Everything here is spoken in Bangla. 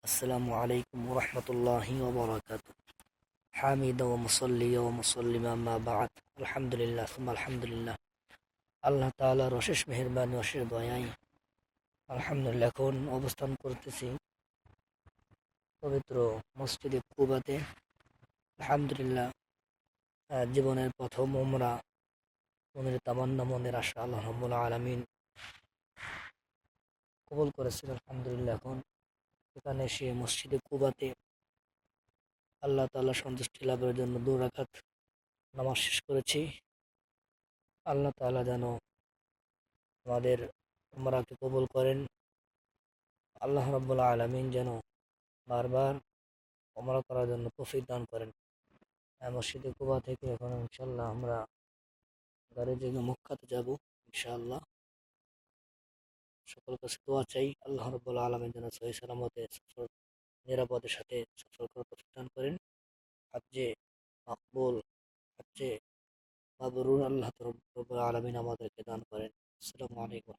আসসালামু আলাইকুম ওরহমতুল্লাহি ওবরাকাতু। হামিদ ও মুসল্লি ও মুসল্লিম আম্মা বাদ। আলহামদুলিল্লাহ সুম্মা আলহামদুলিল্লাহ। আল্লাহ তাআলার অশেষ মেহেরবানি, অশেষ দয়ায় আলহামদুলিল্লাহ এখন অবস্থান করতেছি পবিত্র মসজিদে কুবাতে। আলহামদুলিল্লাহ, জীবনের প্রথম উমরা, মনের তামান্না, মনের আশা আল্লাহ রাব্বুল আলামিন কবুল করেছেন। আলহামদুলিল্লাহ এখন এখানে এসে মসজিদে কুবাতে আল্লাহ তাআলা সন্তুষ্টি লাভের জন্য 2 রাকাত নামাজ শেষ করেছি। আল্লাহ তাআলা যেন আমাদের উমরাকে কবুল করেন। আল্লাহ রাব্বুল আলামিন যেন বারবার উমরা করার জন্য তৌফিক দান করেন। মসজিদে কুবা থেকে এখন ইনশাআল্লাহ আমরা গাড়ি যোগে মক্কাতে যাব ইনশাআল্লাহ। সকল কাছে দোয়া চাই, আল্লাহ রাব্বুল আলামিন যেন সহি সালামতে সফর, নিরাপদের সাথে সফর করার তৌফিক দান করেন। হজ্জে মাকবুল, হজ্জে মাবরুর আল্লাহ রাব্বুল আলামিন আমাদেরকে দান করেন। আসসালামু আলাইকুম।